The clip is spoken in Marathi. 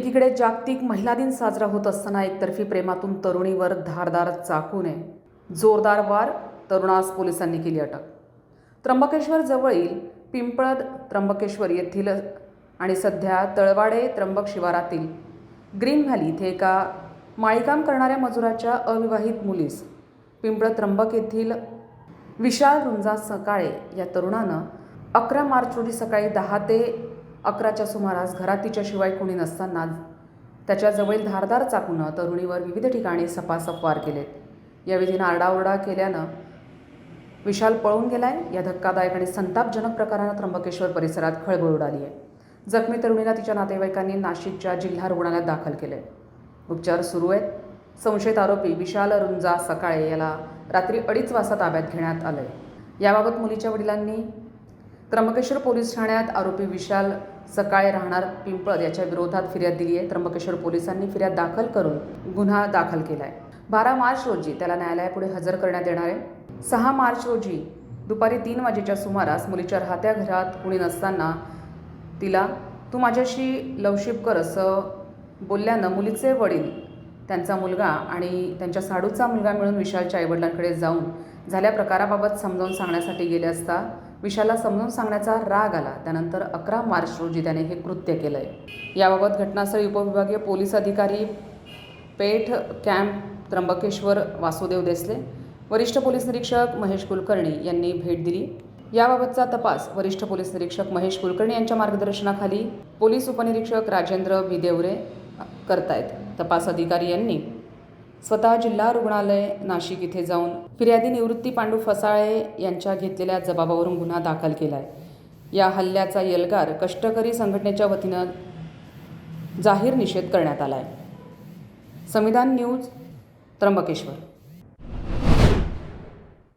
एकीकडे जागतिक महिला दिन साजरा होत असताना एकतर्फी प्रेमातून तरुणीवर धारदार चाकूने जोरदार वार, तरुणास पोलिसांनी केली अटक। त्र्यंबकेश्वर जवळील पिंपळद त्र्यंबकेश्वर येथील आणि सध्या तळवाडे त्र्यंबक शिवारातील ग्रीन व्हॅली येथे एका माळीकाम करणाऱ्या मजुराच्या अविवाहित मुलीस पिंपळद त्र्यंबक येथील विशाल रुंजा सकाळे या तरुणानं 11 मार्च रोजी सकाळी 10 ते 11च्या सुमारास घरात तिच्याशिवाय कोणी नसताना त्याच्याजवळील धारदार चाकूनं तरुणीवर विविध ठिकाणी सपासप वार केलेत। यावेळी तिनं आरडाओरडा केल्यानं विशाल पळून गेलाय। या धक्कादायक आणि संतापजनक प्रकारानं त्र्यंबकेश्वर परिसरात खळबळ उडाली आहे। जखमी तरुणीला तिच्या नातेवाईकांनी नाशिकच्या जिल्हा रुग्णालयात दाखल केले। उपचार सुरू आहेत। संशयित आरोपी विशाल रुंजा सकाळे याला रात्री 2:30 वाजता ताब्यात घेण्यात आलंय। याबाबत मुलीच्या वडिलांनी त्र्यंबकेश्वर पोलीस ठाण्यात आरोपी विशाल सकाळे राहणार पिंपळद याच्या विरोधात फिर्याद दिली आहे। त्र्यंबकेश्वर पोलिसांनी फिर्याद दाखल करून गुन्हा दाखल केला आहे। 12 मार्च रोजी त्याला न्यायालयापुढे हजर करण्यात येणार आहे। 6 मार्च रोजी दुपारी 3 वाजेच्या सुमारास मुलीच्या राहत्या घरात कुणी नसताना तिला "तू माझ्याशी लवशिप कर" असं बोलल्यानं मुलीचे वडील, त्यांचा मुलगा आणि त्यांच्या साडूचा मुलगा मिळून विशालच्या आईवडिलांकडे जाऊन झाल्या प्रकाराबाबत समजावून सांगण्यासाठी गेले असता विशालला समजावून सांगण्याचा राग आला। त्यानंतर 11 मार्च रोजी त्याने हे कृत्य केलं आहे। याबाबत घटनास्थळी उपविभागीय पोलीस अधिकारी पेठ कॅम्प त्र्यंबकेश्वर वासुदेव देसले, वरिष्ठ पोलीस निरीक्षक महेश कुलकर्णी यांनी भेट दिली। याबाबतचा तपास वरिष्ठ पोलीस निरीक्षक महेश कुलकर्णी यांच्या मार्गदर्शनाखाली पोलीस उपनिरीक्षक राजेंद्र विदेवरे करतायत। तपास अधिकारी यांनी स्वतः जिल्हा रुग्णालय नाशिक इथे जाऊन फिर्यादी निवृत्ती पांडू फसाळे यांच्या घेतलेल्या जबाबावरून गुन्हा दाखल केला आहे। या हल्ल्याचा एल्गार कष्टकरी संघटनेच्या वतीनं जाहीर निषेध करण्यात आला आहे। संविधान न्यूज त्र्यंबकेश्वर।